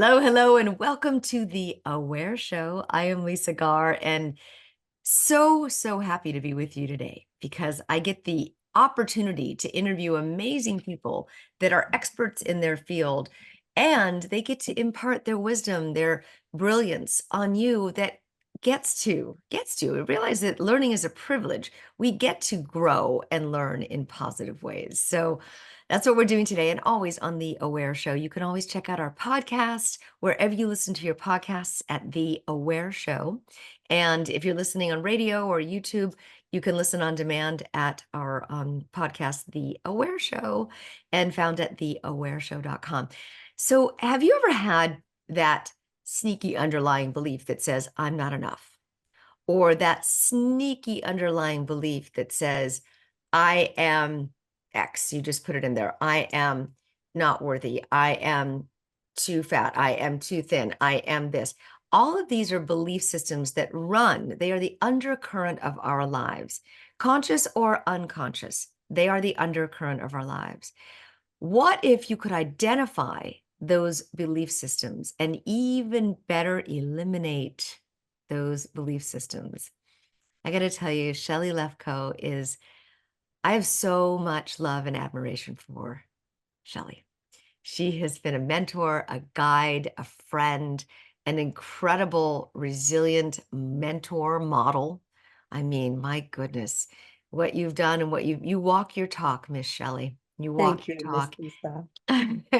Hello, hello, and welcome to the Aware Show. I am Lisa Garr, and so happy to be with you today because I get the opportunity to interview amazing people that are experts in their field, and they get to impart their wisdom, their brilliance on you that gets to realize that learning is a privilege. We get to grow and learn in positive ways. So that's what we're doing today, and always on the Aware Show. You can always check out our podcast wherever you listen to your podcasts at the Aware Show. And if you're listening on radio or YouTube, you can listen on demand at our podcast, The Aware Show, and found at theawareshow.com. So have you ever had that sneaky underlying belief that says, I'm not enough? Or that sneaky underlying belief that says, I am X, you just put it in there. I am not worthy. I am too fat. I am too thin. I am this. All of these are belief systems that run. They are the undercurrent of our lives, conscious or unconscious. They are the undercurrent of our lives. What if you could identify those belief systems and even better eliminate those belief systems? I got to tell you, Shelly Lefkoe I have so much love and admiration for Shelly. She has been a mentor, a guide, a friend, an incredible, resilient mentor model. I mean, my goodness, what you've done and what you walk your talk, Miss Shelly. You walk Thank your you, Miss talk.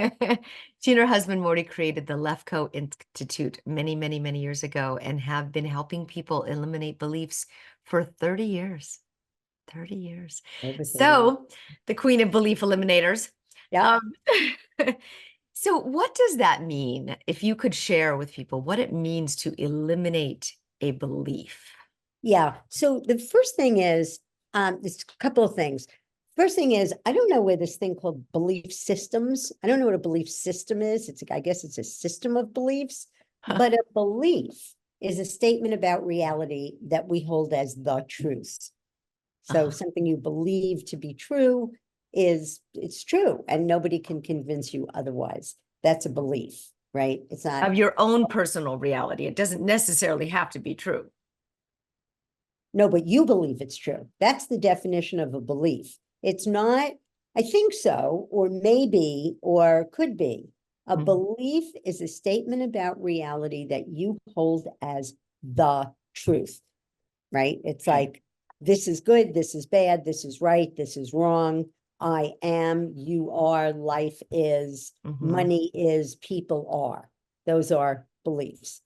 Lisa. She and her husband Morty created the Lefkoe Institute many years ago and have been helping people eliminate beliefs for 30 years. 30 years. Over 30 years. So, the queen of belief eliminators. Yeah. Um, so what does that mean? If you could share with people what it means to eliminate a belief. Yeah. So the first thing is, there's a couple of things. First thing is, I don't know where this thing called belief systems. I don't know what a belief system is. I guess it's a system of beliefs, but a belief is a statement about reality that we hold as the truth. So something you believe to be true it's true, and nobody can convince you otherwise. That's a belief, right? It's not. Of your own personal reality. It doesn't necessarily have to be true. No, but you believe it's true. That's the definition of a belief. It's not, I think so, or maybe, or could be. A belief is a statement about reality that you hold as the truth, right? It's like, this is good, this is bad, this is right, this is wrong. I am, you are, life is, money is, people are. Those are beliefs.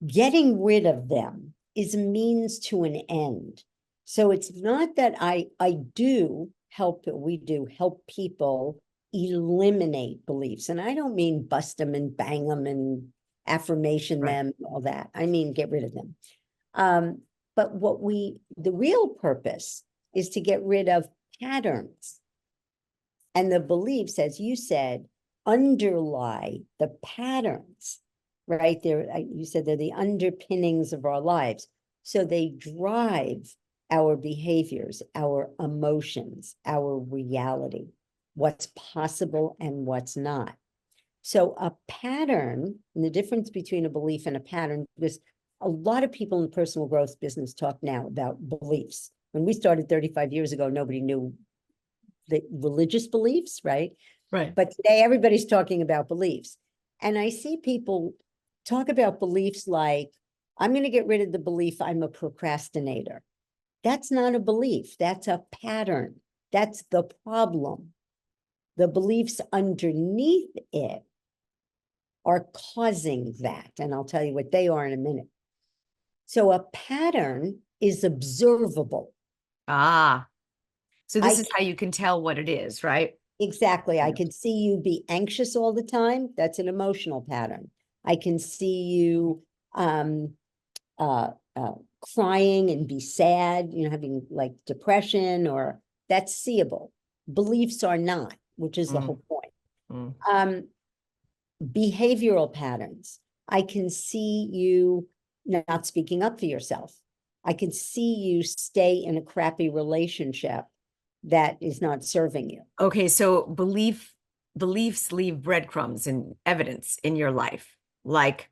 Getting rid of them is a means to an end. So it's not that we do help people eliminate beliefs. And I don't mean bust them and bang them and affirmation them, all that. I mean, get rid of them. But the real purpose is to get rid of patterns. And the beliefs, as you said, underlie the patterns, right? You said they're the underpinnings of our lives. So they drive our behaviors, our emotions, our reality, what's possible and what's not. So a pattern, and the difference between a belief and a pattern, because a lot of people in the personal growth business talk now about beliefs. When we started 35 years ago, nobody knew the religious beliefs, right? Right. But today everybody's talking about beliefs. And I see people talk about beliefs like, I'm going to get rid of the belief I'm a procrastinator. That's not a belief. That's a pattern. That's the problem. The beliefs underneath it are causing that. And I'll tell you what they are in a minute. So a pattern is observable. So this is how you can tell what it is, right? Exactly. Yeah. I can see you be anxious all the time. That's an emotional pattern. I can see you crying and be sad, having like depression, or that's seeable. Beliefs are not, which is the whole point. Behavioral patterns. I can see you not speaking up for yourself. I can see you stay in a crappy relationship that is not serving you. Okay, so belief beliefs leave breadcrumbs and evidence in your life. Like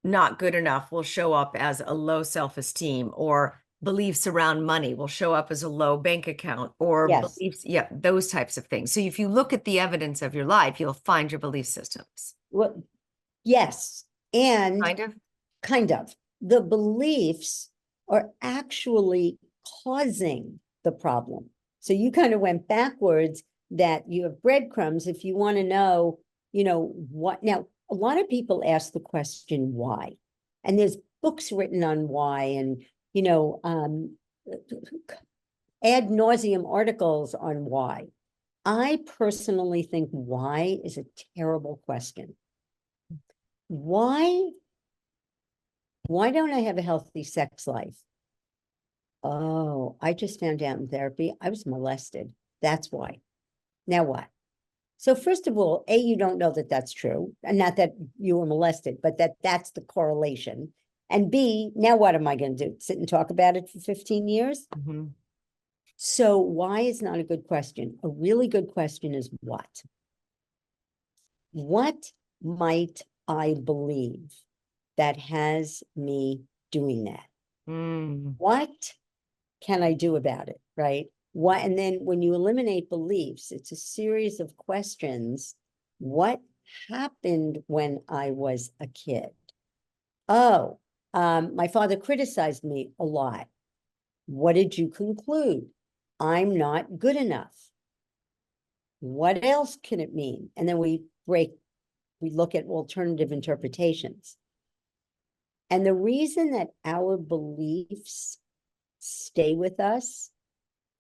not good enough will show up as a low self-esteem, or beliefs around money will show up as a low bank account, or Yes. beliefs, yeah, those types of things. So if you look at the evidence of your life, you'll find your belief systems. Well, yes. And Kind of. kind of. The beliefs are actually causing the problem. So you kind of went backwards, that you have breadcrumbs. If you want to know, what now, a lot of people ask the question, why? And there's books written on why, and, ad nauseum articles on why. I personally think why is a terrible question. Why don't I have a healthy sex life? Oh, I just found out in therapy I was molested. That's why. Now what? So first of all, A, you don't know that that's true, and not that you were molested, but that's the correlation. And B, now what am I going to do? Sit and talk about it for 15 years? Mm-hmm. So why is not a good question. A really good question is what? What might I believe that has me doing that? Mm. What can I do about it, right? What, and then when you eliminate beliefs, it's a series of questions. What happened when I was a kid? Oh, my father criticized me a lot. What did you conclude? I'm not good enough. What else can it mean? And then we look at alternative interpretations. And the reason that our beliefs stay with us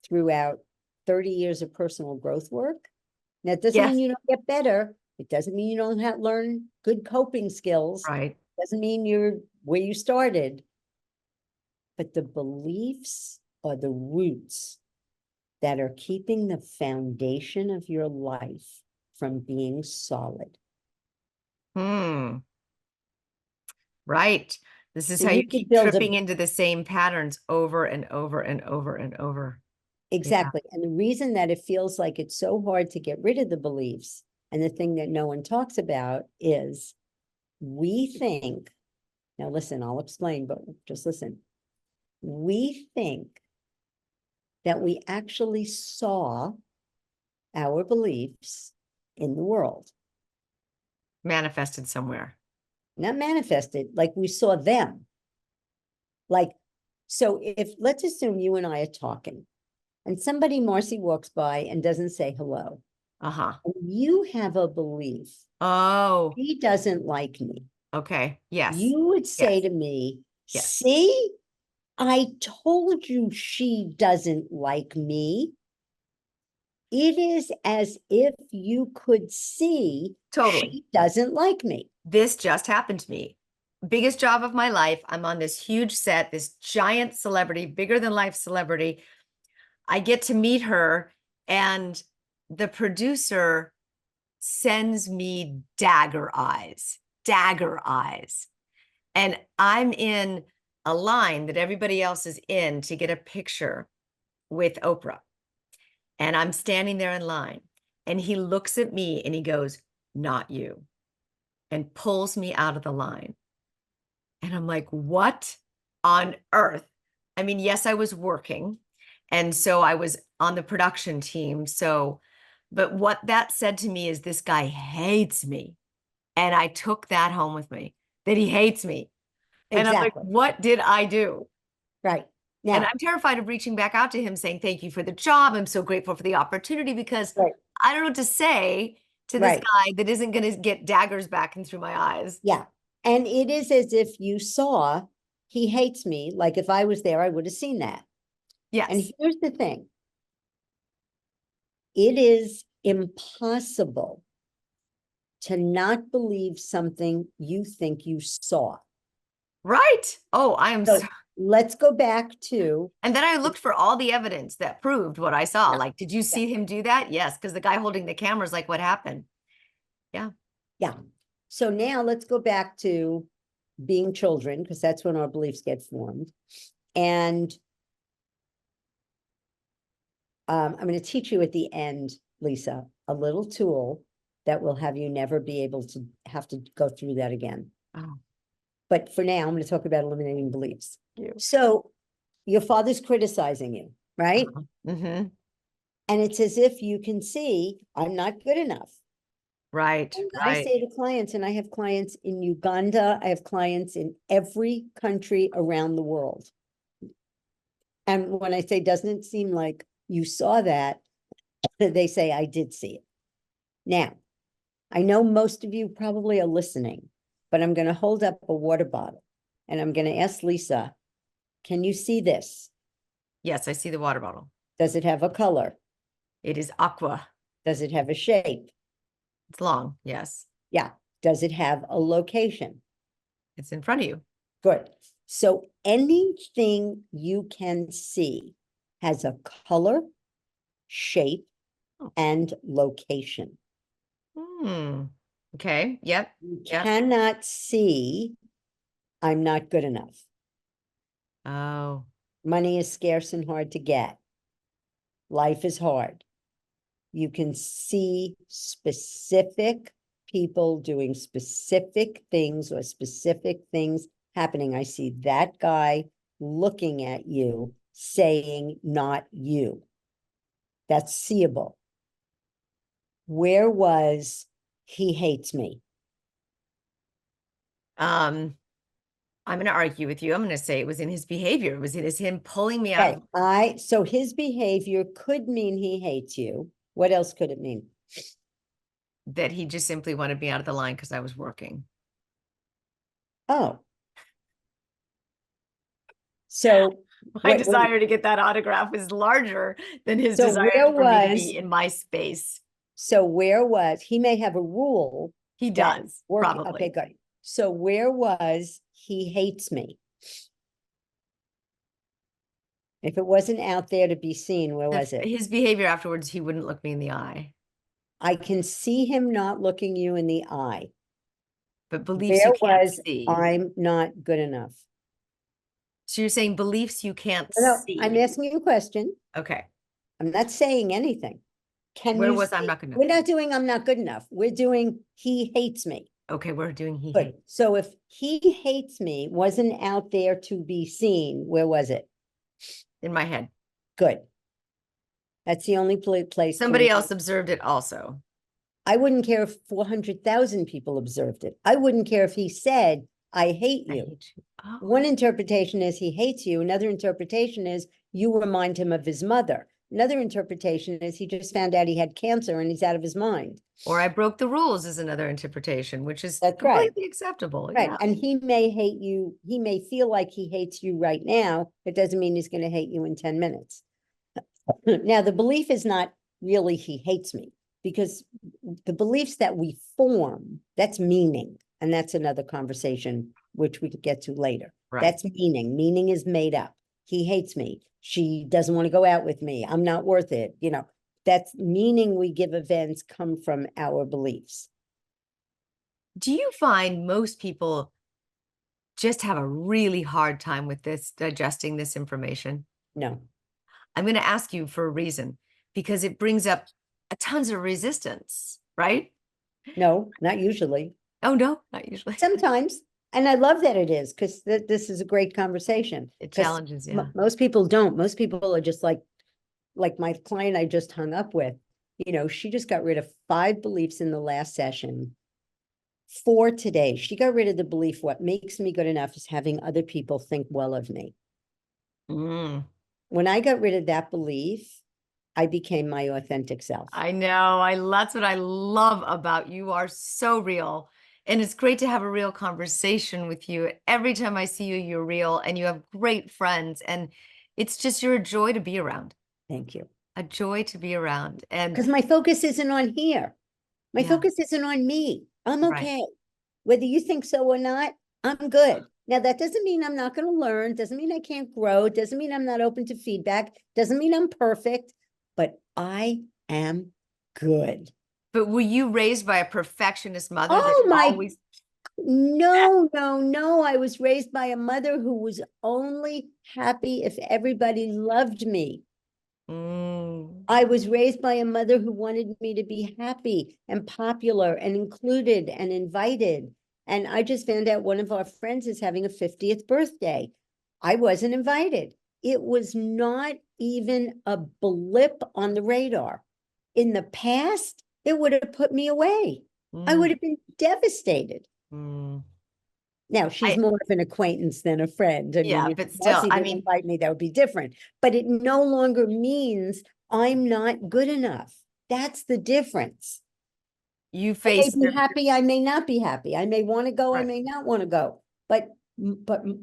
throughout 30 years of personal growth work, that doesn't mean Yes. you don't get better. It doesn't mean you don't have learn good coping skills. Right. Doesn't mean you're where you started. But the beliefs are the roots that are keeping the foundation of your life from being solid. Hmm. Right. This is So how you you could keep build a tripping into the same patterns over and over and over and over. Yeah. exactly. And the reason that it feels like it's so hard to get rid of the beliefs, and the thing that no one talks about, is we think, now listen, I'll explain, but just listen. We think that we actually saw our beliefs in the world, Manifested somewhere. not manifested, like we saw them. Like, so if, let's assume you and I are talking, and somebody, Marcy, walks by and doesn't say hello, Uh-huh. and you have a belief, Oh, he doesn't like me. okay. Yes. You would say Yes. to me, Yes. see, I told you she doesn't like me. It is as if you could see Totally. she doesn't like me. This just happened to me. Biggest job of my life. I'm on this huge set, this giant celebrity, bigger than life celebrity. I get to meet her, and the producer sends me dagger eyes, dagger eyes. And I'm in a line that everybody else is in to get a picture with Oprah. And I'm standing there in line. And he looks at me and he goes, "Not you," and pulls me out of the line. And I'm like, what on earth? I mean, yes, I was working. And so I was on the production team. So, but what that said to me is this guy hates me. And I took that home with me, that he hates me. And I'm like, Exactly. what did I do? Right. And Now, I'm terrified of reaching back out to him saying, thank you for the job. I'm so grateful for the opportunity, because right, I don't know what to say to this right. guy that isn't going to get daggers back in through my eyes. Yeah. And it is as if you saw he hates me. Like if I was there, I would have seen that. And Yes. here's the thing. It is impossible to not believe something you think you saw. Right. Oh, I am so. So let's go back to, And then I looked for all the evidence that proved what I saw. yeah, Like, did you yeah, see him do that? Yes, because the guy holding the camera is like, what happened? Yeah. yeah. So now let's go back to being children, because that's when our beliefs get formed. And I'm going to teach you at the end, Lisa, a little tool that will have you never be able to have to go through that again. Oh, But for now, I'm going to talk about eliminating beliefs. you. So your father's criticizing you, right? Mm-hmm. And it's as if you can see, I'm not good enough. Right, And I right. say to clients, and I have clients in Uganda, I have clients in every country around the world. And when I say, doesn't it seem like you saw that? They say, I did see it. Now, I know most of you probably are listening, but I'm going to hold up a water bottle and I'm going to ask Lisa, can you see this? Yes, I see the water bottle. Does it have a color? It is aqua. Does it have a shape? It's long. Yes. Yeah. Does it have a location? It's in front of you. Good. So anything you can see has a color, shape, Oh. and location. Hmm. Okay. Yep. You Yep. cannot see, I'm not good enough. Oh. Money is scarce and hard to get. Life is hard. You can see specific people doing specific things or specific things happening. I see that guy looking at you saying, not you. That's seeable. Where was he hates me? Um, I'm going to argue with you. I'm going to say it was in his behavior. It was in him pulling me out Okay, of so his behavior could mean he hates you. What else could it mean? that he just simply wanted me out of the line because I was working. Oh, so My what, desire to get that autograph is larger than his so desire where for me to was, be in my space. so where was, he may have a rule He that does, work, okay, probably. good. So where was he hates me? If it wasn't out there to be seen, where was it? His behavior afterwards, he wouldn't look me in the eye. I can see him not looking you in the eye. But beliefs you Where can't was see. I'm not good enough? So you're saying beliefs you can't No, I'm see. asking you a question. Okay. I'm not saying anything. Can Where you was I'm see? not gonna. We're not doing I'm not good enough. We're doing he hates me. Okay, we're doing he Good. hate So if he hates me wasn't out there to be seen, where was it? in my head. Good. That's the only place to Somebody else observed it also. I wouldn't care if 400,000 people observed it. I wouldn't care if he said, I hate I you. hate you. Oh, One interpretation is he hates you. Another interpretation is you remind him of his mother. Another interpretation is he just found out he had cancer and he's out of his mind. or I broke the rules is another interpretation, which is That's right. completely acceptable. Right. Yeah. And he may hate you. He may feel like he hates you right now. It doesn't mean he's going to hate you in 10 minutes. Now, the belief is not really he hates me, because the beliefs that we form, that's meaning. And that's another conversation, which we could get to later. Right. That's meaning. Meaning is made up. He hates me. She doesn't want to go out with me. I'm not worth it. You know, that's meaning we give events come from our beliefs. Do you find most people just have a really hard time with this, digesting this information? No, I'm going to ask you for a reason, because it brings up tons of resistance, right? no, not usually. Oh, no, not usually. Sometimes, and I love that it is, because this is a great conversation. It Because challenges, yeah. most people don't. Most people are just like my client I just hung up with. You know, she just got rid of 5 beliefs in the last session. 4 today. She got rid of the belief, what makes me good enough is having other people think well of me. Mm. When I got rid of that belief, I became my authentic self. I know. That's what I love about you. You are so real. And it's great to have a real conversation with you. Every time I see you, you're real and you have great friends. And it's just, you're a joy to be around. Thank you. A joy to be around. And Because my focus isn't on here. My yeah, focus isn't on me. I'm right. okay. Whether you think so or not, I'm good. Now, that doesn't mean I'm not going to learn, doesn't mean I can't grow, doesn't mean I'm not open to feedback, doesn't mean I'm perfect, but I am good. But were you raised by a perfectionist mother that Oh my, always, no, no, no. I was raised by a mother who was only happy if everybody loved me. I was raised by a mother who wanted me to be happy and popular and included and invited. And I just found out one of our friends is having a 50th birthday. I wasn't invited. It was not even a blip on the radar. In the past, it would have put me away. I would have been devastated. Mm. Now, she's I, more of an acquaintance than a friend. I mean, yeah, if but still, Marcy I didn't mean, invite me, that would be different. But it no longer means I'm not good enough. That's the difference. you I may face be happy, I may not be happy. I may want to go, I right. may not want to go. But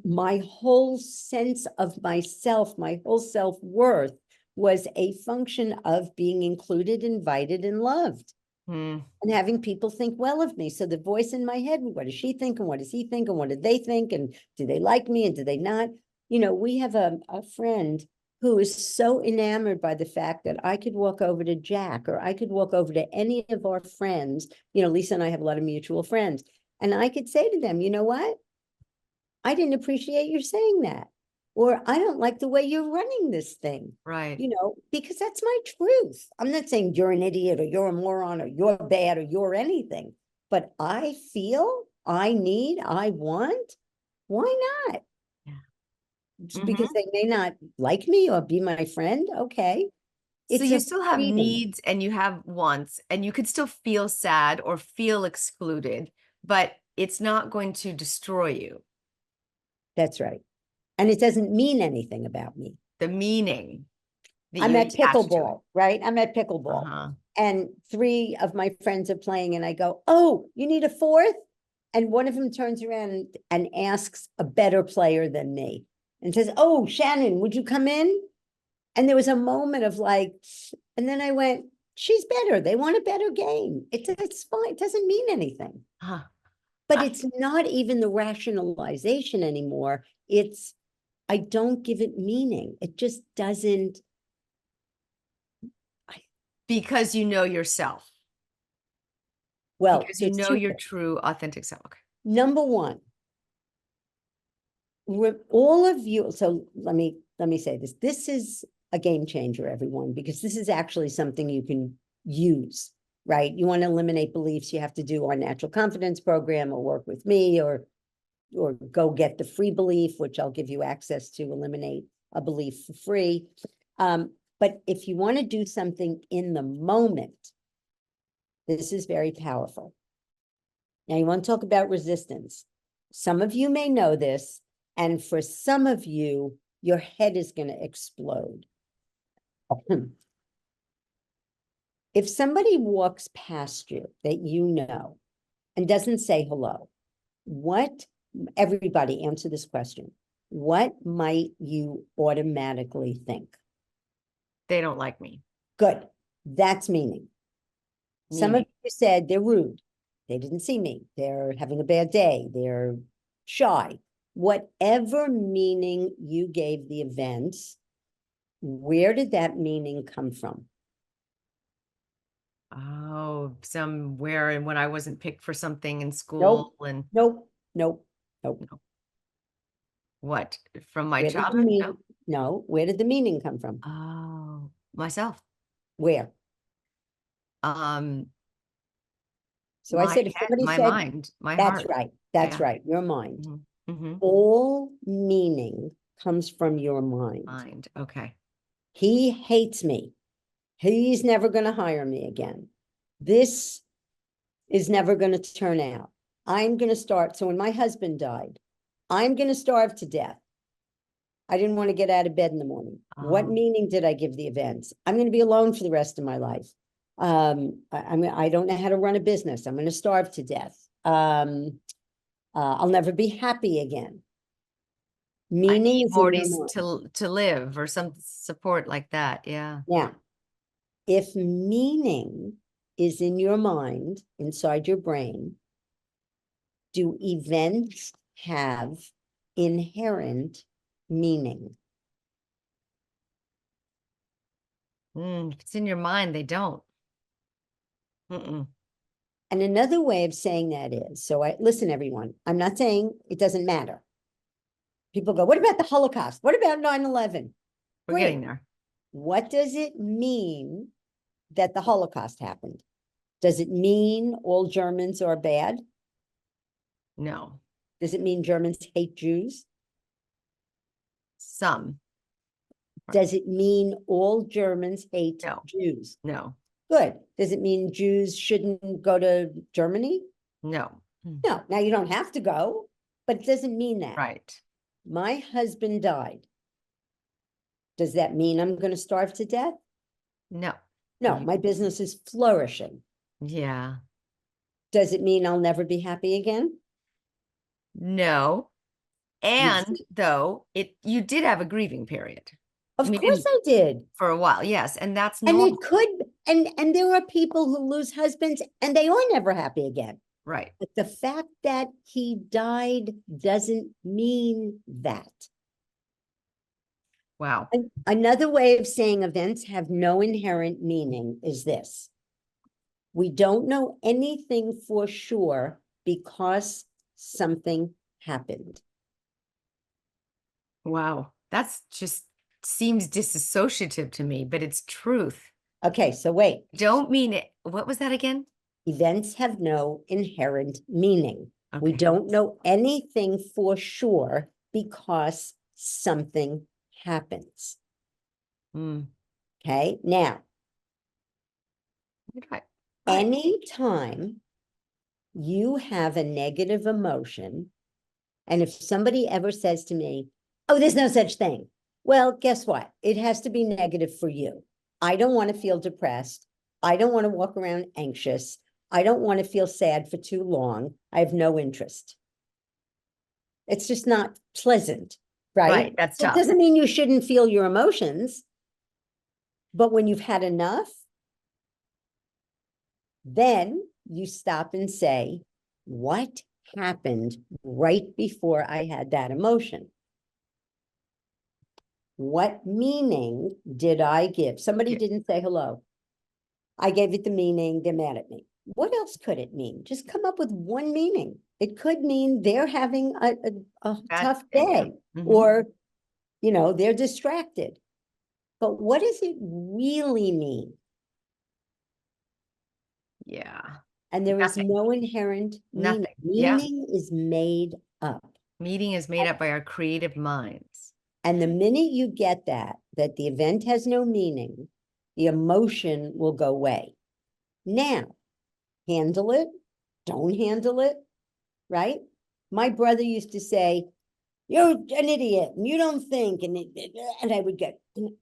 my whole sense of myself, my whole self-worth was a function of being included, invited, and loved. Mm. And having people think well of me. So the voice in my head, what does she think? And what does he think? And what do they think? And do they like me? And do they not? You know, we have a friend who is so enamored by the fact that I could walk over to Jack or I could walk over to any of our friends. You know, Lisa and I have a lot of mutual friends. And I could say to them, you know what? I didn't appreciate you saying that. Or I don't like the way you're running this thing, Right. you know, because that's my truth. I'm not saying you're an idiot or you're a moron or you're bad or you're anything, but I feel, I need, I want. Why not? Yeah. Just because Hmm. they may not like me or be my friend. Okay. So It's you a still have freedom. needs and you have wants, and you could still feel sad or feel excluded, but it's not going to destroy you. That's right. And it doesn't mean anything about me. The meaning that I'm you at attach to it. pickleball, right? I'm at pickleball. Uh-huh. And three of my friends are playing, and I go, oh, you need a fourth? And one of them turns around and asks a better player than me and says, oh, Shannon, would you come in? And there was a moment of like, and then I went, she's better. They want a better game. It's fine. It doesn't mean anything. Huh. But it's not even the rationalization anymore. It's, I don't give it meaning. It just doesn't. Because you know yourself, Well, because you there's know two your things. true, authentic self. Okay. Number one, all of you, so let me say this. This is a game changer, everyone, because this is actually something you can use, right? You want to eliminate beliefs, you have to do our natural confidence program or work with me or go get the free belief, which I'll give you access to eliminate a belief for free. But if you want to do something in the moment, this is very powerful. Now, you want to talk about resistance. Some of you may know this, and for some of you, your head is going to explode. If somebody walks past you that you know and doesn't say hello, what, everybody answer this question. What might you automatically think? They don't like me. Good. That's meaning. Some of Meaning. you said they're rude. They didn't see me. They're having a bad day. They're shy. Whatever meaning you gave the events, where did that meaning come from? Oh, somewhere and when I wasn't picked for something in Nope, school and nope, nope, nope. no, what from my Where did the childhood? No. meaning, no, where did the meaning come from? Oh, myself. Where? Um, So I my said, if head, somebody my said, mind, my that's heart. right, that's Yeah. right, your mind. Hmm. Hmm. All meaning comes from your mind. Mind. Okay. He hates me. He's never going to hire me again. This is never going to turn out. I'm going to start. So when my husband died, I'm going to starve to death. I didn't want to get out of bed in the morning. What Oh, meaning did I give the events? I'm going to be alone for the rest of my life. I don't know how to run a business. I'm going to starve to death. I'll never be happy again. I Meaning need is in your Morty's mind. to live or some support like that. Yeah. Now, if meaning is in your mind, inside your brain, do events have inherent meaning? If it's in your mind, they don't. Mm-mm. And another way of saying that is, so listen, everyone, I'm not saying it doesn't matter. People go, what about the Holocaust? What about 9/11? We're getting Great. there. What does it mean that the Holocaust happened? Does it mean all Germans are bad? No. Does it mean Germans hate Jews? Some. Does it mean all Germans hate No. Jews? No. Good. Does it mean Jews shouldn't go to Germany? No. No. Now you don't have to go, but it doesn't mean that. Right. My husband died. Does that mean I'm going to starve to death? No. No, my business is flourishing. Yeah. Does it mean I'll never be happy again? No. You And see, though you did have a grieving period. I of mean, course I did. for a while, yes, and that's And normal. it could, and there are people who lose husbands and they are never happy again. Right. But the fact that he died doesn't mean that. Wow. And another way of saying events have no inherent meaning is this. We don't know anything for sure because something happened. Wow. That's just seems disassociative to me, but it's truth. Okay, so wait. Don't mean it. What was that again? Events have no inherent meaning. We Okay. don't know anything for sure because something happens. Mm. Okay, now, Right. anytime you have a negative emotion, and if somebody ever says to me, oh, there's no such thing. Well, guess what? It has to be negative for you. I don't want to feel depressed. I don't want to walk around anxious. I don't want to feel sad for too long. I have no interest. It's just not pleasant, right? Right. That's It tough. doesn't mean you shouldn't feel your emotions, but when you've had enough, then you stop and say, what happened right before I had that emotion? What meaning did I give? Somebody Yeah. didn't say hello. I gave it the meaning, they're mad at me. What else could it mean? Just come up with one meaning. It could mean they're having a Bad tough day, yeah. day, Mhm. or, they're distracted. But what does it really mean? Yeah. And there is Nothing. no inherent meaning. Nothing. Yeah. Meaning is made up. Meeting is made up by our creative minds. And the minute you get that the event has no meaning, the emotion will go away. Now, handle it, don't handle it, right? My brother used to say, you're an idiot and you don't think, and I would get, and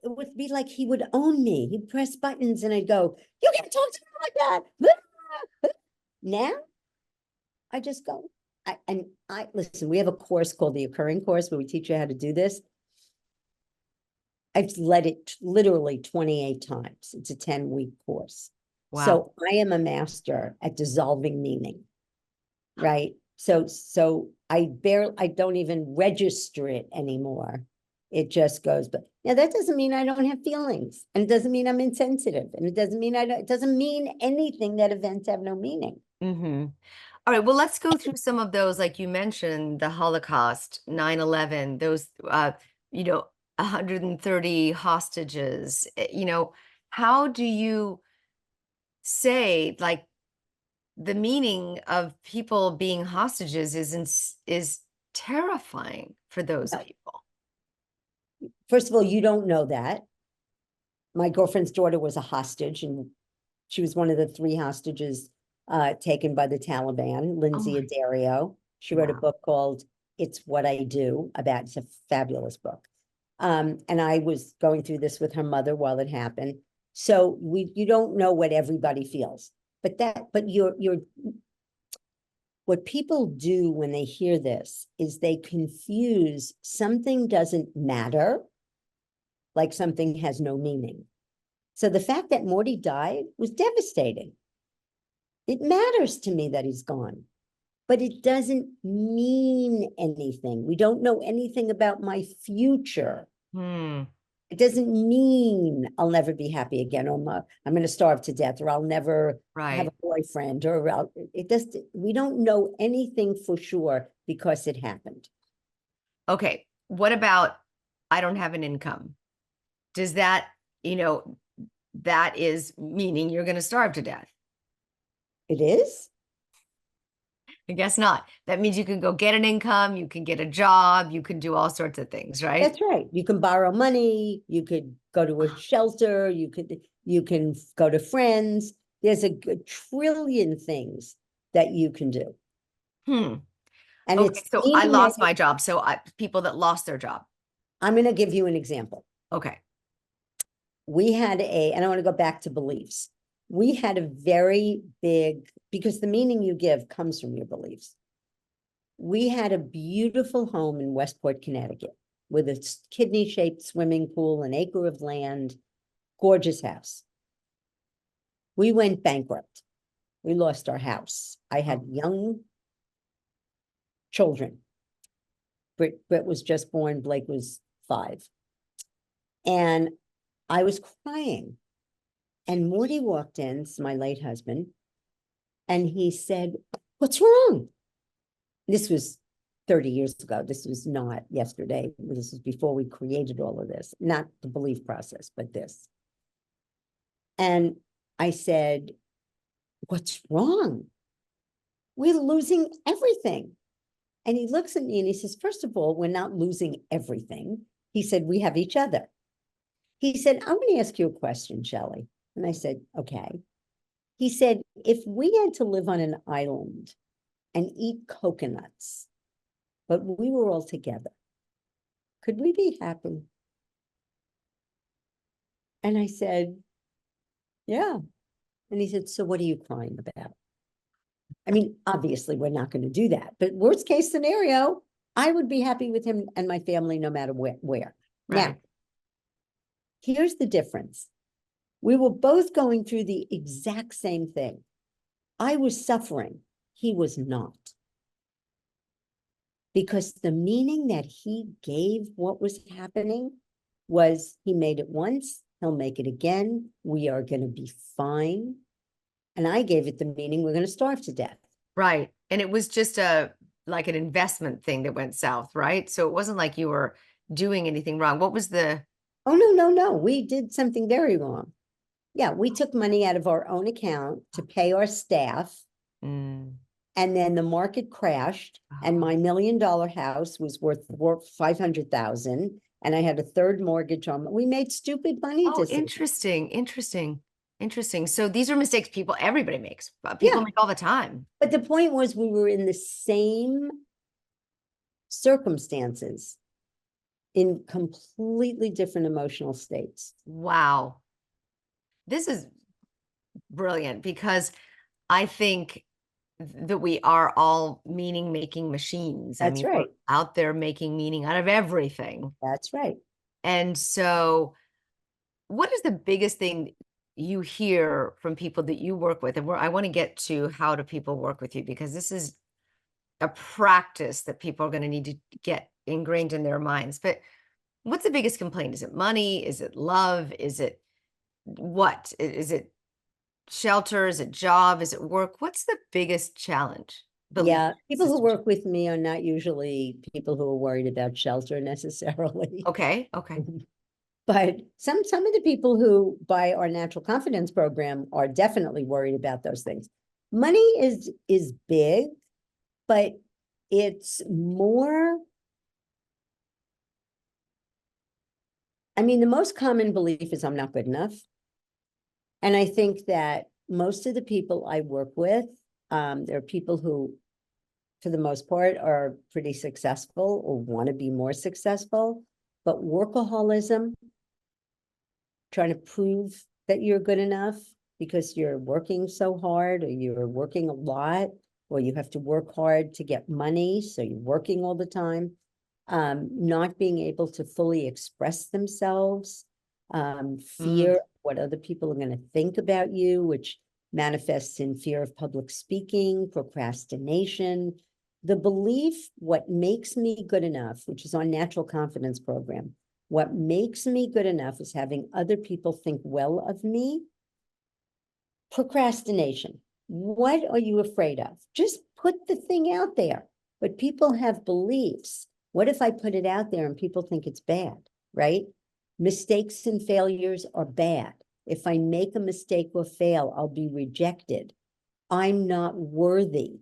it would be like he would own me. He'd press buttons and I'd go, you can't talk to me like that. Now, I just go, I listen, we have a course called the Occurring Course where we teach you how to do this. I've led it literally 28 times. It's a 10-week course. Wow. So I am a master at dissolving meaning, right? So I don't even register it anymore. It just goes, but now that doesn't mean I don't have feelings, and it doesn't mean I'm insensitive, and it doesn't mean it doesn't mean anything that events have no meaning. Mm-hmm. All right, well, let's go through some of those, like you mentioned, the Holocaust, 9/11, those, 130 hostages. How do you say, like, the meaning of people being hostages is terrifying for those No. people? First of all, you don't know that. My girlfriend's daughter was a hostage, and she was one of the 3 hostages taken by the Taliban, Oh Lindsay my, Adario. She wrote a wow. book called It's What I Do about, it's a fabulous book. And I was going through this with her mother while it happened. So you don't know what everybody feels, but what people do when they hear this is they confuse something doesn't matter, like something has no meaning. So the fact that Morty died was devastating. It matters to me that he's gone, but it doesn't mean anything. We don't know anything about my future. Hmm. It doesn't mean I'll never be happy again, or I'm going to starve to death, or I'll never have a Right. boyfriend, or we don't know anything for sure because it happened. Okay. What about I don't have an income? does that, that is meaning you're going to starve to death? It is? I guess not. That means you can go get an income, you can get a job, you can do all sorts of things, right? That's right. You can borrow money, you could go to a shelter, you can go to friends. There's a trillion things that you can do. Hmm. And Okay, it's so I meaning that lost my job. So people that lost their job. I'm going to give you an example. Okay. We had and I want to go back to beliefs. We had a very big, because the meaning you give comes from your beliefs. We had a beautiful home in Westport, Connecticut, with a kidney-shaped swimming pool, an acre of land, gorgeous house. We went bankrupt. We lost our house. I had young children. Britt was just born, Blake was 5. And I was crying. And Morty walked in, it's my late husband, and he said, "What's wrong?" This was 30 years ago. This was not yesterday. This was before we created all of this, not the belief process, but this. And I said, "What's wrong? We're losing everything." And he looks at me and he says, "First of all, we're not losing everything." He said, "We have each other." He said, "I'm going to ask you a question, Shelly." And I said, "Okay." He said, "If we had to live on an island and eat coconuts, but we were all together, could we be happy?" And I said, "Yeah." And he said, "So what are you crying about?" I mean, obviously, we're not going to do that. But worst case scenario, I would be happy with him and my family no matter where. Right. Now, here's the difference. We were both going through the exact same thing. I was suffering. He was not. Because the meaning that he gave what was happening was he made it once, he'll make it again. We are going to be fine. And I gave it the meaning we're going to starve to death. Right. And it was just like an investment thing that went south, right? So it wasn't like you were doing anything wrong. What was the Oh, no. We did something very wrong. Yeah, we took money out of our own account to pay our staff. Mm. And then the market crashed, and my $1 million house was worth 500,000, and I had a third mortgage on. We made stupid money Oh, decisions. interesting. So these are mistakes everybody makes. People Yeah, make all the time. but the point was we were in the same circumstances in completely different emotional states. Wow. This is brilliant because I think that we are all meaning making machines. I That's mean, we're right. out there making meaning out of everything. That's right. And so, what is the biggest thing you hear from people that you work with? And I want to get to how do people work with you, because this is a practice that people are going to need to get ingrained in their minds. But what's the biggest complaint? Is it money? Is it love? Is it what? Is it shelter? Is it job? Is it work? What's the biggest challenge? Belief Yeah, people who system. work with me are not usually people who are worried about shelter necessarily. Okay. But some of the people who buy our natural confidence program are definitely worried about those things. Money is big, but it's more. I mean, the most common belief is I'm not good enough. And I think that most of the people I work with, there are people who, for the most part, are pretty successful or want to be more successful. But workaholism, trying to prove that you're good enough because you're working so hard, or you're working a lot, or you have to work hard to get money, so you're working all the time, not being able to fully express themselves, Mm. fear what other people are going to think about you, which manifests in fear of public speaking, procrastination, the belief what makes me good enough, which is our natural confidence program. What makes me good enough is having other people think well of me. Procrastination. What are you afraid of? Just put the thing out there. But people have beliefs. What if I put it out there and people think it's bad, right? Mistakes and failures are bad. If I make a mistake or fail, I'll be rejected. I'm not worthy.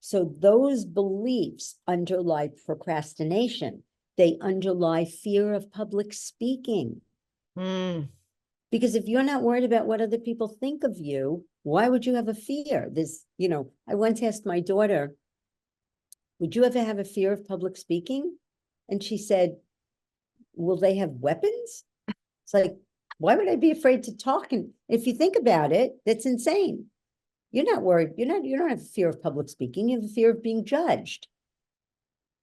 So those beliefs underlie procrastination. They underlie fear of public speaking. Mm, Because if you're not worried about what other people think of you, why would you have a fear? I once asked my daughter, would you ever have a fear of public speaking? And she said, will they have weapons? It's like, why would I be afraid to talk? And if you think about it, that's insane. You're not worried. You don't have a fear of public speaking. You have a fear of being judged.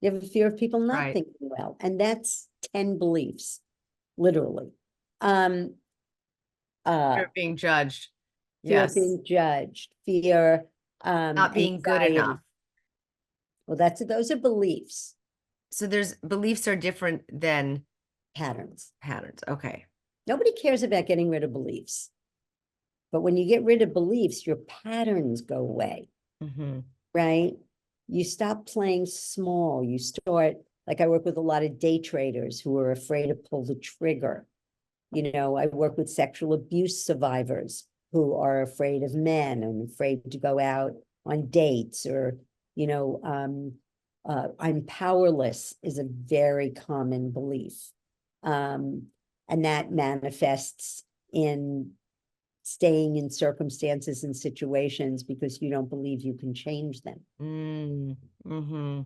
You have a fear of people not right. thinking well. And that's 10 beliefs, literally. Um, Fear of being judged. fear of Yes. being judged, fear, Not being good anxiety. enough. Well, those are beliefs, So there's beliefs are different than patterns. patterns. Okay. Nobody cares about getting rid of beliefs. But when you get rid of beliefs, your patterns go away, Mm-hmm. right? You stop playing small. You start, like I work with a lot of day traders who are afraid to pull the trigger. I work with sexual abuse survivors who are afraid of men and afraid to go out on dates, or, I'm powerless is a very common belief. And that manifests in staying in circumstances and situations because you don't believe you can change them. Mm-hmm.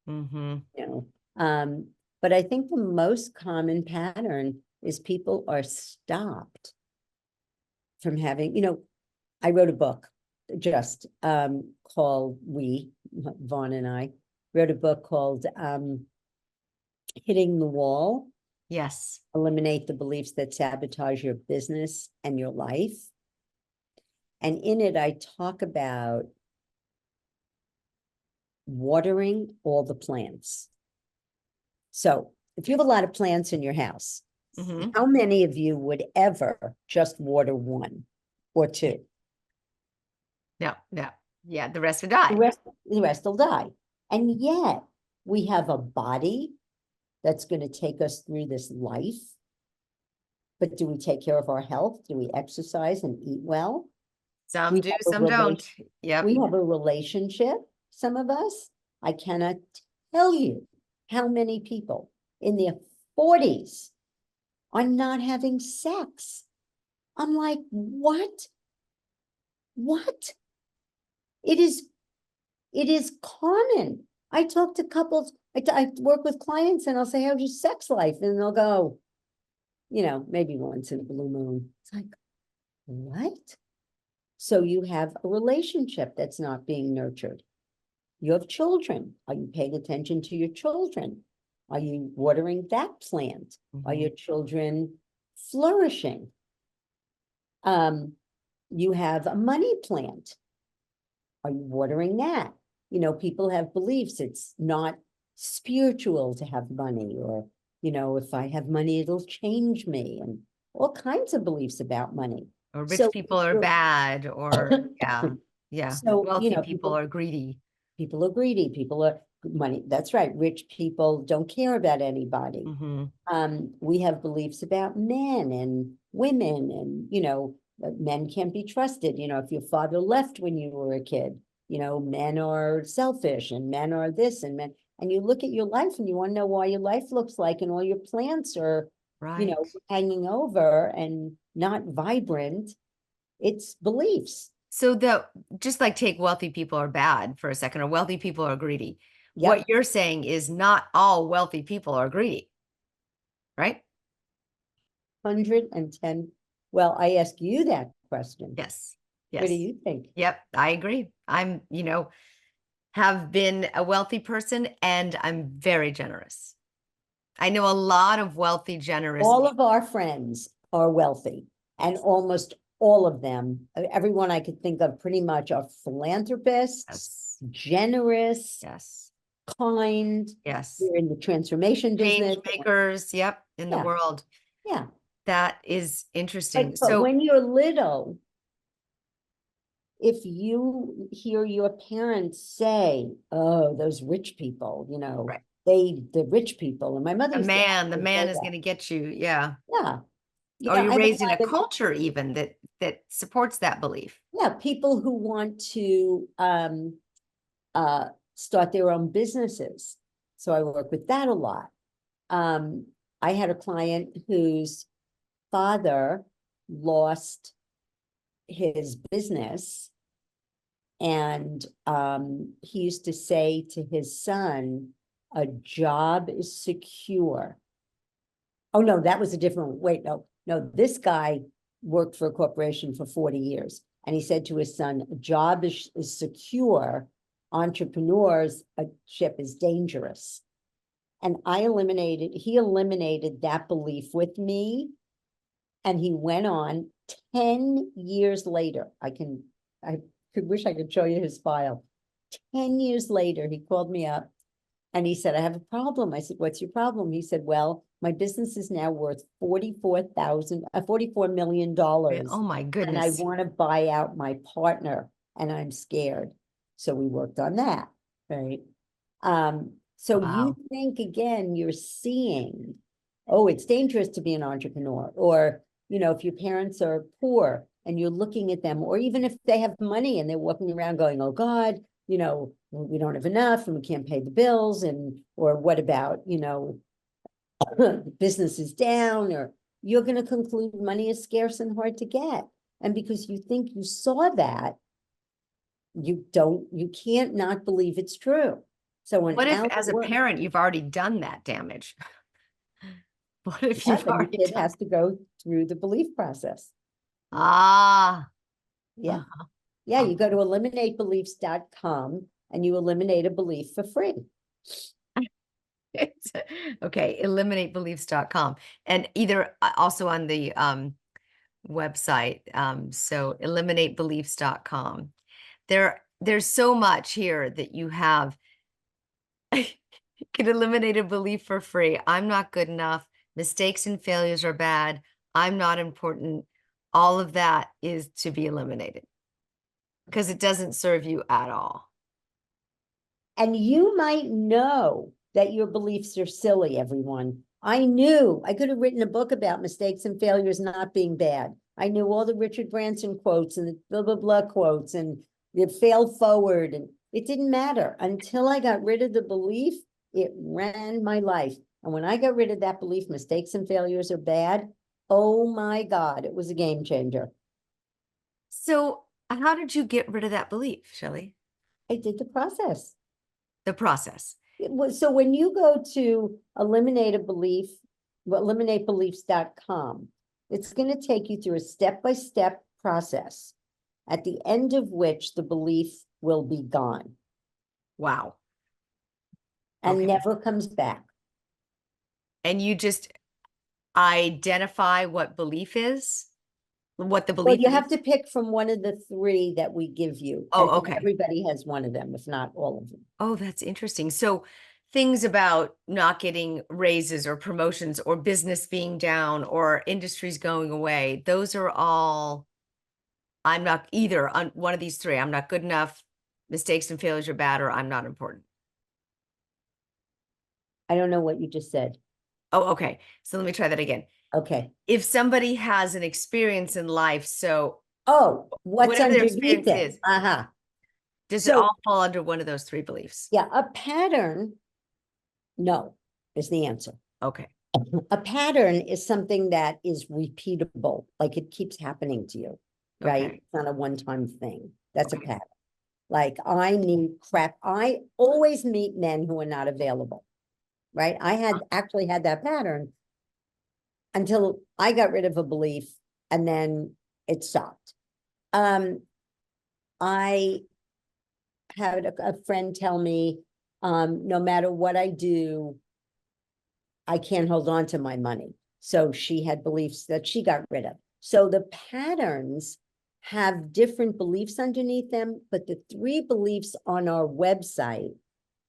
Mm-hmm. You know, but I think the most common pattern is people are stopped from having, I wrote a book just called Vaughn and I wrote a book called Hitting the Wall, Yes. Eliminate the Beliefs That Sabotage Your Business and Your Life. And in it, I talk about watering all the plants. So if you have a lot of plants in your house, Mm-hmm. how many of you would ever just water one or two? No, no. Yeah, the rest would The die. rest, the rest will die. And yet we have a body that's going to take us through this life. But do we take care of our health? Do we exercise and eat well? Some We do, have a some don't. Yep. we have a relationship, some of us. I cannot tell you how many people in their 40s are not having sex. I'm like, what? What? It is common. I talk to couples, I work with clients and I'll say, how's your sex life? And they'll go, maybe once in a blue moon. It's like, what? So you have a relationship that's not being nurtured. You have children. Are you paying attention to your children? Are you watering that plant? Are your children flourishing? You have a money plant. Are you watering that? People have beliefs. It's not spiritual to have money, or, if I have money, it'll change me, and all kinds of beliefs about money. Or rich So, people are bad, or yeah, yeah. so, Wealthy people are greedy. people are greedy, people are money. That's right. Rich people don't care about anybody. Mm-hmm. We have beliefs about men and women, and, men can't be trusted. If your father left when you were a kid, men are selfish and men are this and men. And you look at your life and you want to know why your life looks like, and all your plants are, Right. hanging over and not vibrant. It's beliefs. So just like take wealthy people are bad for a second, or wealthy people are greedy. Yep. What you're saying is not all wealthy people are greedy, right? 110. Well, I ask you that question. Yes. What do Yes. you think? Yep. I agree. I'm, have been a wealthy person and I'm very generous. I know a lot of wealthy, generous All people. of our friends are wealthy, and almost all of them, everyone I could think of pretty much, are philanthropists, Yes. generous, Yes. kind. Yes. They're in the transformation business. Change makers. Yep. In the Yeah, world. yeah. That is interesting. But So, when you're little, if you hear your parents say, oh, those rich people, right. the rich people, and my mother The used to man, the always say man is that. going to get you. Yeah. Yeah, Or yeah, you're I don't raised in a have it. culture even that supports that belief. Yeah, people who want to start their own businesses. So I work with that a lot. Um, I had a client whose father lost his business, and he used to say to his son, a job is secure. Oh, no, that was a different one. Wait, no, this guy worked for a corporation for 40 years. And he said to his son, a job is secure. Entrepreneurship is dangerous. And he eliminated that belief with me. And he went on 10 years later. I could wish I could show you his file. 10 years later, he called me up and he said, I have a problem. I said, what's your problem? He said, well, my business is now worth $44 million. Oh my And I goodness. want to buy out my partner and I'm scared. So we worked on that, right? So you Wow. think again, you're seeing, oh, it's dangerous to be an entrepreneur, or, if your parents are poor and you're looking at them, or even if they have money and they're walking around going, oh God, we don't have enough and we can't pay the bills, or what about, business is down, or you're going to conclude money is scarce and hard to get. And because you think you saw that, you can't not believe it's true. So in What if our as a work, parent you've already done that damage? What if yeah, you've then the already kid done? has to go through the belief process. Ah, Yeah. uh-huh. Yeah, you go to eliminatebeliefs.com and you eliminate a belief for free. Okay, eliminatebeliefs.com. And either also on the website. So eliminatebeliefs.com. There's so much here that you have. You can eliminate a belief for free. I'm not good enough. Mistakes and failures are bad. I'm not important. All of that is to be eliminated because it doesn't serve you at all. And you might know that your beliefs are silly, everyone. I knew I could have written a book about mistakes and failures not being bad. I knew all the Richard Branson quotes and the blah, blah, blah quotes and the fail forward. And it didn't matter until I got rid of the belief. It ran my life. And when I got rid of that belief, mistakes and failures are bad. Oh my God, it was a game changer. So how did you get rid of that belief, Shelly? I did the process. The process. So when you go to eliminate a belief, eliminatebeliefs.com, it's going to take you through a step-by-step process, at the end of which the belief will be gone Wow. and Okay. never comes back. And you just identify what belief is, what the Well, belief you is. have to pick from one of the three that we give you. Oh, And okay. everybody has one of them, if not all of them. Oh, that's interesting. So things about not getting raises or promotions or business being down or industries going away, those are all, I'm not either on one of these three. I'm not good enough. Mistakes and failures are bad, or I'm not important. I don't know what you just said. Oh, okay. So let me try that again. Okay. If somebody has an experience in life, so Oh, what's whatever their underneath experience it? is, Uh-huh. does it So, all fall under one of those three beliefs? yeah, a pattern, no, is the answer. Okay. A pattern is something that is repeatable, like it keeps happening to you, right? Okay. It's not a one-time thing. That's a Okay. pattern. Like I need crap. I always meet men who are not available, right? I had actually had that pattern until I got rid of a belief and then it stopped. I had a friend tell me, no matter what I do, I can't hold on to my money. So she had beliefs that she got rid of. So the patterns have different beliefs underneath them, but the three beliefs on our website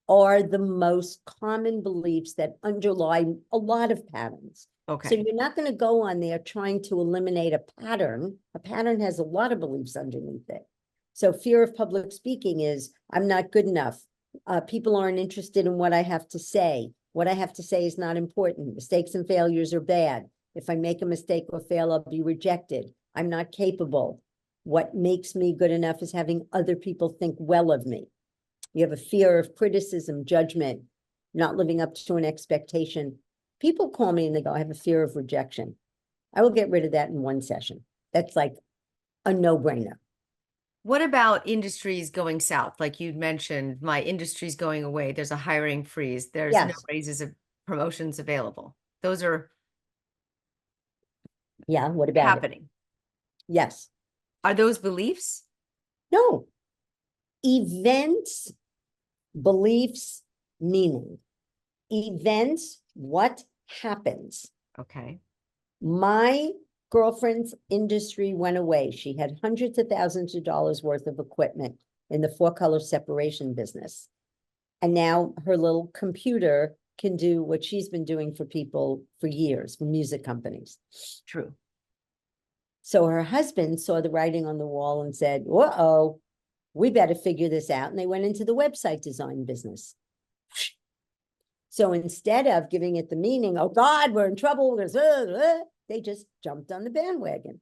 are the most common beliefs that underlie a lot of patterns. So Okay. you're not going to go on there trying to eliminate a pattern. A pattern has a lot of beliefs underneath it. So fear of public speaking is, I'm not good enough. People aren't interested in what I have to say. What I have to say is not important. Mistakes and failures are bad. If I make a mistake or fail, I'll be rejected. I'm not capable. What makes me good enough is having other people think well of me. You have a fear of criticism, judgment, not living up to an expectation. People call me and they go, I have a fear of rejection. I will get rid of that in one session. That's like a no-brainer. What about industries going south? Like you mentioned, my industry's going away. There's a hiring freeze. There's no Yes. raises of promotions available. Those are Yeah, what about it? happening. Yes. Are those beliefs? No. Events, beliefs, meaning. Events, what happens? Okay. My girlfriend's industry went away. She had hundreds of thousands of dollars worth of equipment in the 4-color separation business. And now her little computer can do what she's been doing for people for years, for music companies. True. So her husband saw the writing on the wall and said, uh-oh, we better figure this out. And they went into the website design business. So instead of giving it the meaning, oh God, we're in trouble, they just jumped on the bandwagon.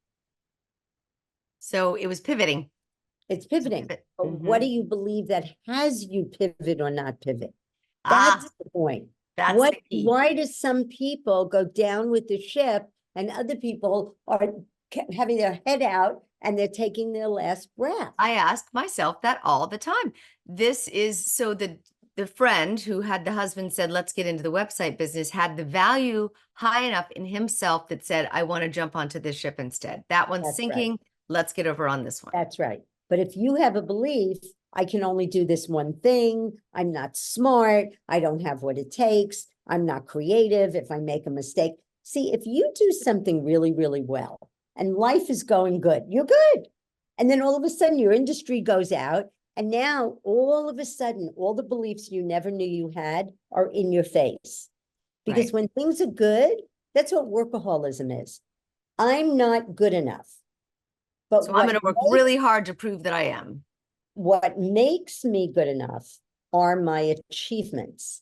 So it was pivoting. It's pivoting. Pivot. But what do you believe that has you pivot or not pivot? That's the point. That's the key. Why do some people go down with the ship and other people are having their head out and they're taking their last breath? I ask myself that all the time. This is so the friend who had the husband said, let's get into the website business, had the value high enough in himself that said, I want to jump onto this ship instead. That one's That's sinking. right. Let's get over on this one. That's right. But if you have a belief, I can only do this one thing, I'm not smart, I don't have what it takes, I'm not creative, if I make a mistake. See, if you do something really, really well and life is going good, you're good. And then all of a sudden your industry goes out and now all of a sudden, all the beliefs you never knew you had are in your face. Because Right. when things are good, that's what workaholism is. I'm not good enough. But So I'm going to work really hard to prove that I am. what makes me good enough are my achievements.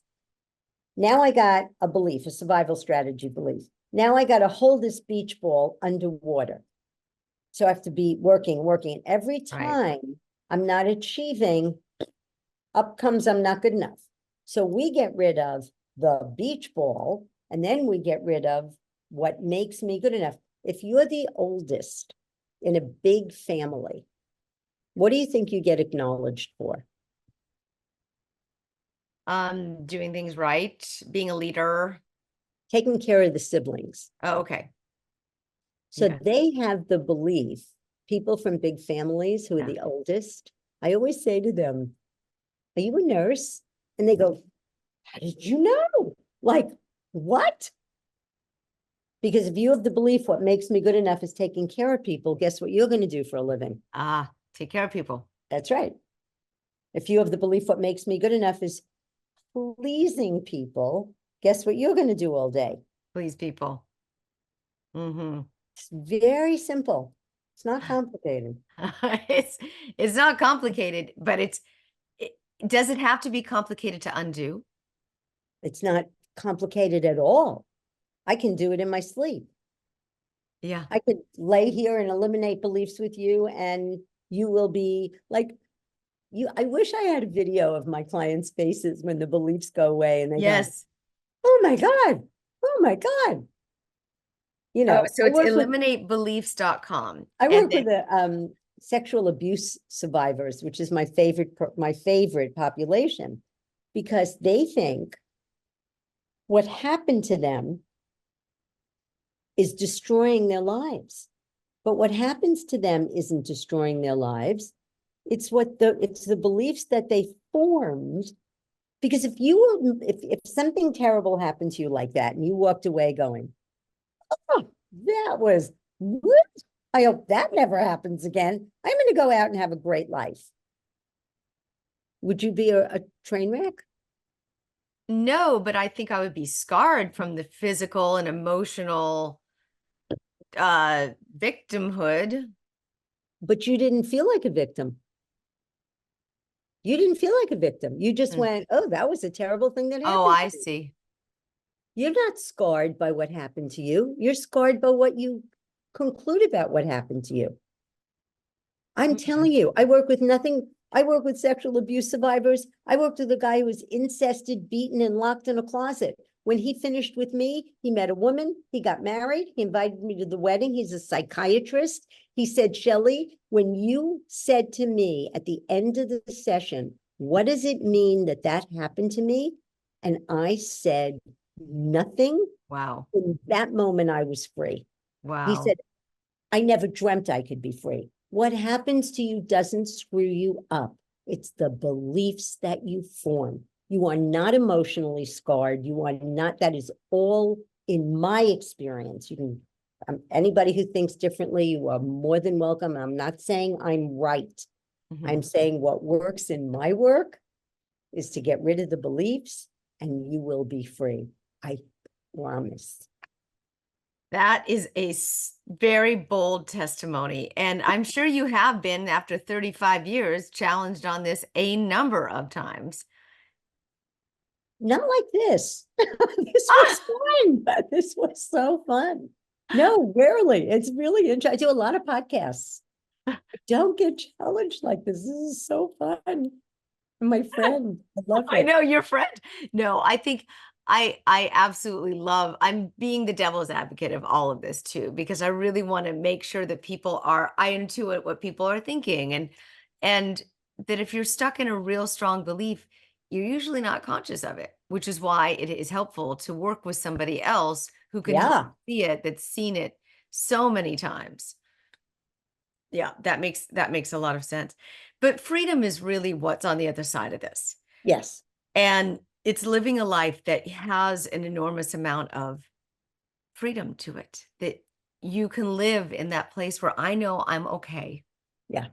Now I got a belief, a survival strategy belief. Now I got to hold this beach ball underwater. So I have to be working. And every time I'm not achieving, up comes I'm not good enough. So we get rid of the beach ball and then we get rid of what makes me good enough. If you're the oldest in a big family, what do you think you get acknowledged for? Doing things right, being a leader. Taking care of the siblings. Oh, okay. So Yeah. they have the belief, people from big families who are the oldest, I always say to them, are you a nurse? And they go, how did you know? Like, what? Because if you have the belief, what makes me good enough is taking care of people, guess what you're going to do for a living? Take care of people. That's right. If you have the belief, what makes me good enough is pleasing people, guess what you're going to do all day? Please people. It's very simple. It's not complicated. It's not complicated, but does it have to be complicated to undo? It's not complicated at all. I can do it in my sleep. Yeah. I could lay here and eliminate beliefs with you and you will be like, I wish I had a video of my clients' faces when the beliefs go away and they go, oh my God, oh my God. You know, so it's eliminatebeliefs.com. I work with the sexual abuse survivors, which is my favorite population, because they think what happened to them is destroying their lives. But what happens to them isn't destroying their lives. It's the beliefs that they formed. Because if something terrible happened to you like that and you walked away going, oh, that was good. I hope that never happens again. I'm going to go out and have a great life. Would you be a train wreck? No, but I think I would be scarred from the physical and emotional victimhood. But you didn't feel like a victim. You didn't feel like a victim. You just Mm. went, oh, that was a terrible thing that Oh, happened I to me. see. You're not scarred by what happened to you. You're scarred by what you conclude about what happened to you. I'm Mm. telling you, I work with sexual abuse survivors. I worked with a guy who was incested, beaten, and locked in a closet. When he finished with me, he met a woman, he got married, he invited me to the wedding. He's a psychiatrist. He said, Shelly, when you said to me at the end of the session, what does it mean that that happened to me? And I said, nothing. Wow. In that moment, I was free. He Wow. said, I never dreamt I could be free. What happens to you doesn't screw you up. It's the beliefs that you form. You are not emotionally scarred. You are not, that is all in my experience. You can, anybody who thinks differently, you are more than welcome. I'm not saying I'm right. Mhm. I'm saying what works in my work is to get rid of the beliefs and you will be free. I promise. That is a very bold testimony. And I'm sure you have been, after 35 years, challenged on this a number of times. Not like this. This Ah! was fun. This was so fun. No, rarely. It's really interesting. I do a lot of podcasts. I don't get challenged like this. This is so fun. My friend, I love I it. know your friend. No, I think I absolutely love, I'm being the devil's advocate of all of this too, because I really want to make sure that people are, I intuit what people are thinking, and that if you're stuck in a real strong belief, you're usually not conscious of it, which is why it is helpful to work with somebody else who can help Yeah. see it, that's seen it so many times. Yeah, that makes a lot of sense. But freedom is really what's on the other side of this. Yes. And it's living a life that has an enormous amount of freedom to it, that you can live in that place where I know I'm okay. Yeah.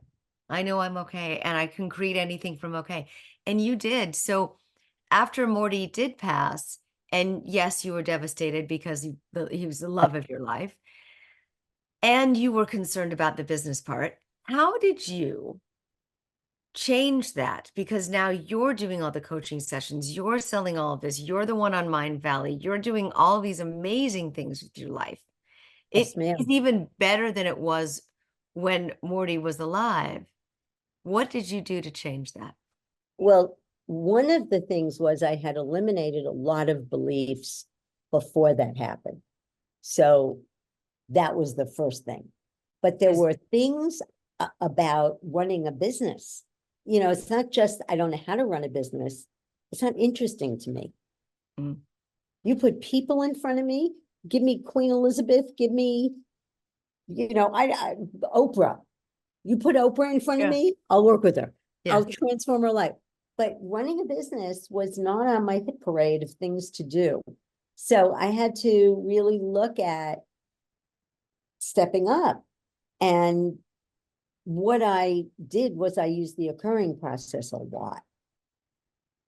I know I'm okay, and I can create anything from okay. And you did. So after Morty did pass, and yes, you were devastated because he was the love of your life, and you were concerned about the business part. How did you change that? Because now you're doing all the coaching sessions, you're selling all of this, you're the one on Mind Valley, you're doing all these amazing things with your life. It Yes, is ma'am. even better than it was when Morty was alive. What did you do to change that? Well, one of the things was I had eliminated a lot of beliefs before that happened. So that was the first thing. But there Is were things about running a business. You know, it's not just, I don't know how to run a business. It's not interesting to me. mm, You put people in front of me, give me Queen Elizabeth, give me, you know, Oprah. You put Oprah in front of yeah, me, I'll work with her. yeah. I'll transform her life. But running a business was not on my hit parade of things to do. So I had to really look at stepping up. And what I did was I used the occurring process a lot.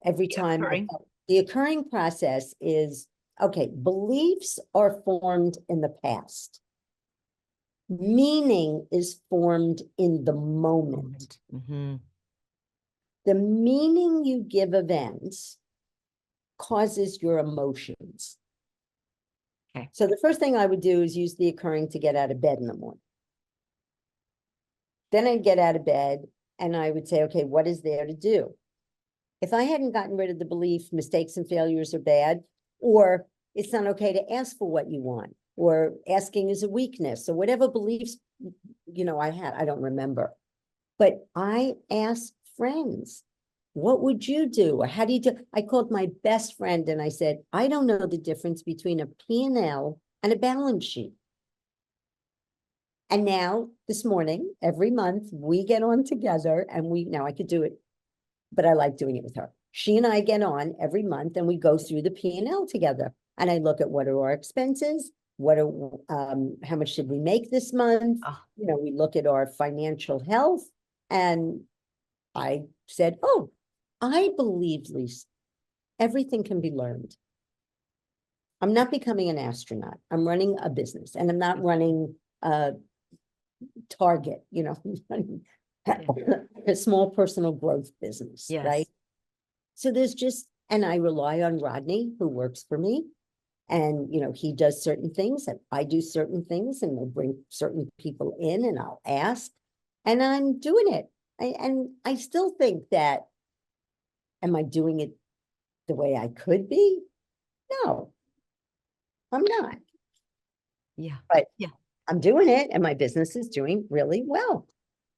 Every Yeah, time I occurring. felt the occurring process is okay, beliefs are formed in the past. Meaning is formed in the moment. Moment. Hmm. The meaning you give events causes your emotions. Okay. So the first thing I would do is use the occurring to get out of bed in the morning. Then I'd get out of bed and I would say, okay, what is there to do? If I hadn't gotten rid of the belief mistakes and failures are bad, or it's not okay to ask for what you want, or asking is a weakness, or whatever beliefs, you know, I had, I don't remember. But I asked friends, what would you do? Or how do you do? I called my best friend and I said, I don't know the difference between a P&L and a balance sheet. And now this morning, every month, we get on together and now I could do it, but I like doing it with her. She and I get on every month and we go through the P&L together. And I look at what are our expenses, what are how much did we make this month? Oh, You know, we look at our financial health. And I said, oh, I believe, Lisa, everything can be learned. I'm not becoming an astronaut. I'm running a business and I'm not running a Target, you know, a small personal growth business, right? Yes. So there's just, and I rely on Rodney, who works for me. And, he does certain things and I do certain things and we'll bring certain people in and I'll ask. And I'm doing it. And I still think that, am I doing it the way I could be? No, I'm not. Yeah. But Yeah. I'm doing it and my business is doing really well.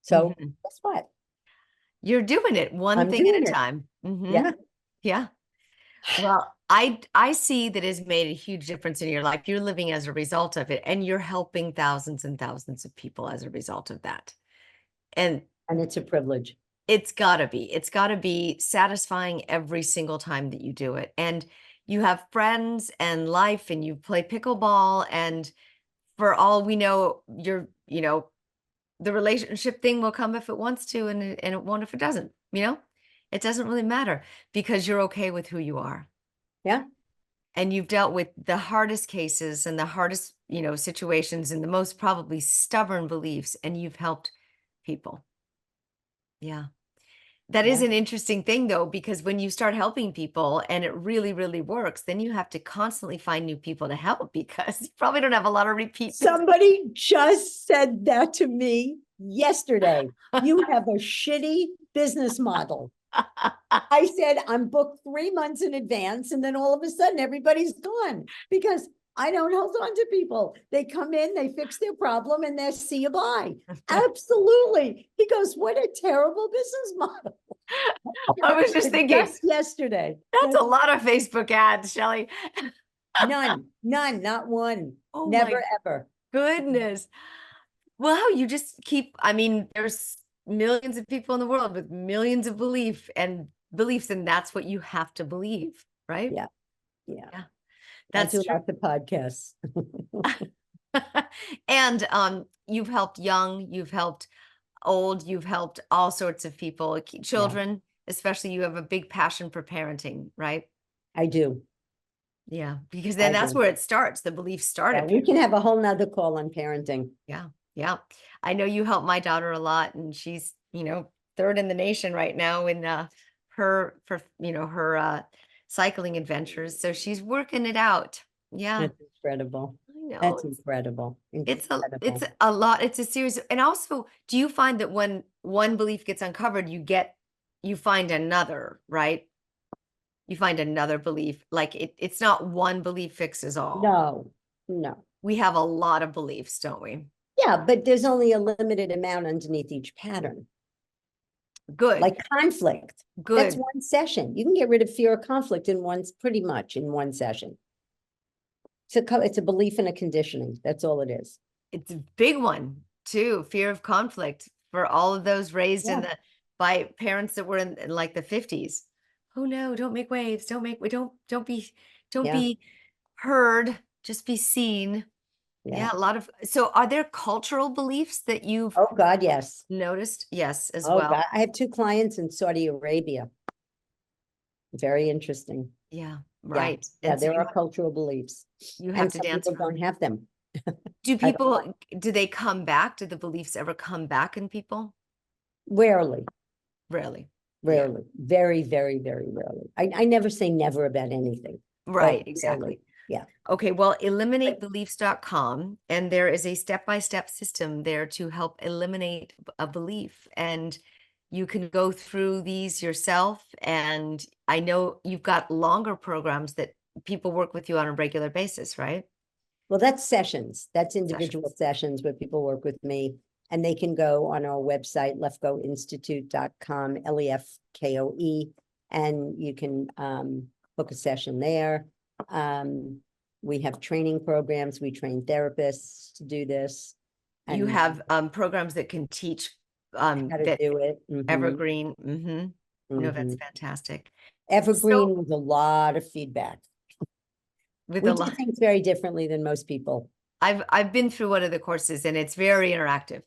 So Mhm. guess what? You're doing it one I'm thing at doing a it. time. Yeah. Yeah. Well, I see that has made a huge difference in your life. You're living as a result of it, and you're helping thousands and thousands of people as a result of that. And And it's a privilege. it's gotta be satisfying every single time that you do it. And you have friends and life, and you play pickleball, and for all we know, the relationship thing will come if it wants to, and it won't if it doesn't, you know? It doesn't really matter because you're okay with who you are. Yeah. And you've dealt with the hardest cases and the hardest, situations and the most probably stubborn beliefs, and you've helped people. Yeah. That is Yeah. an interesting thing though, because when you start helping people and it really, really works, then you have to constantly find new people to help because you probably don't have a lot of repeat business. Somebody just said that to me yesterday. You have a shitty business model. I said, I'm booked 3 months in advance, and then all of a sudden everybody's gone because I don't hold on to people. They come in, they fix their problem, and they see you bye. Absolutely. He goes, what a terrible business model. I was just thinking, Just yesterday. that's a lot of Facebook ads, Shelly. None, not one. Oh my Never, ever. goodness. Wow, you just keep, I mean, there's millions of people in the world with millions of beliefs, and that's what you have to believe, right? Yeah, yeah. Yeah, I that's do true. lots of podcasts. And you've helped young, you've helped old, you've helped all sorts of people, Yeah, children, especially you have a big passion for parenting, right? I do. Yeah, because then I that's do. where it starts. The beliefs start Yeah, at we can parent. have a whole nother call on parenting. Yeah, yeah. I know you help my daughter a lot, and she's, third in the nation right now in her cycling adventures. So she's working it out. Yeah, That's incredible. I know. That's incredible. It's Incredible. a lot. It's a series. And also, do you find that when one belief gets uncovered, you find another, right? You find another belief. Like it's not one belief fixes all. No, no. We have a lot of beliefs, don't we? Yeah, but there's only a limited amount underneath each pattern, Good, like conflict. That's good. one session. You can get rid of fear of conflict pretty much in one session. It's a belief and a conditioning. That's all it is. It's a big one too. Fear of conflict for all of those raised Yeah, by parents that were in like the 50s. Oh no, don't make waves. Don't yeah, be heard. Just be seen. yeah. Yeah, a lot of so are there cultural beliefs that you've Oh God, yes. noticed? Yes, as Oh well. God, I have 2 clients in Saudi Arabia. Very interesting. Yeah, Yeah, right. yeah, And so there are cultural beliefs, you have and to some dance people around don't them. have them. Do I don't know. people do they come back? Do the beliefs ever come back in people? Rarely, Rarely. Yeah. rarely, very, very, very rarely. I never say never about anything, but Right, rarely. exactly. Yeah. Okay, well, But eliminatebeliefs.com, and there is a step-by-step system there to help eliminate a belief. And you can go through these yourself. And I know you've got longer programs that people work with you on a regular basis, right? Well, that's sessions. That's individual Sessions. sessions where people work with me. And they can go on our website, lefkoeinstitute.com, Lefkoe, and you can book a session there. We have training programs. We train therapists to do this You and have programs that can teach how to that do it. evergreen. No, that's fantastic. So Evergreen with a lot of feedback. with We a do lot, things very differently than most people. I've been through one of the courses and it's very interactive.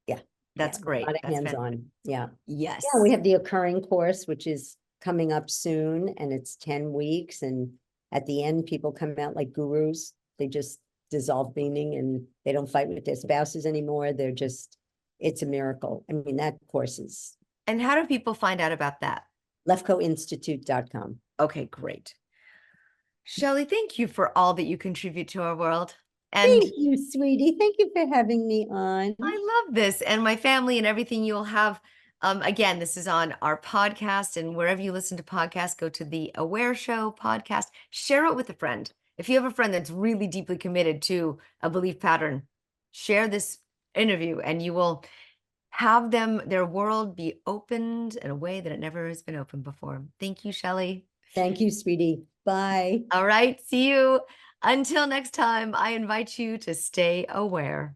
Yeah. That's Yeah. A great. lot of That's hands-on. Yeah. Yeah. We yes. have the occurring course, which is coming up soon, and it's 10 weeks. And at the end, people come out like gurus. They just dissolve meaning and they don't fight with their spouses anymore. They're just it's a miracle. I mean, that course is And how do people find out about that? lefkoeinstitute.com. Okay, great. Shelly, thank you for all that you contribute to our world. And Thank you, sweetie. Thank you for having me on. I love this and my family and everything you'll have. Again, this is on our podcast, and wherever you listen to podcasts, go to the Aware Show podcast, share it with a friend. If you have a friend that's really deeply committed to a belief pattern, share this interview and you will have their world be opened in a way that it never has been opened before. Thank you, Shelly. Thank you, sweetie. Bye. All right, see you. Until next time, I invite you to stay aware.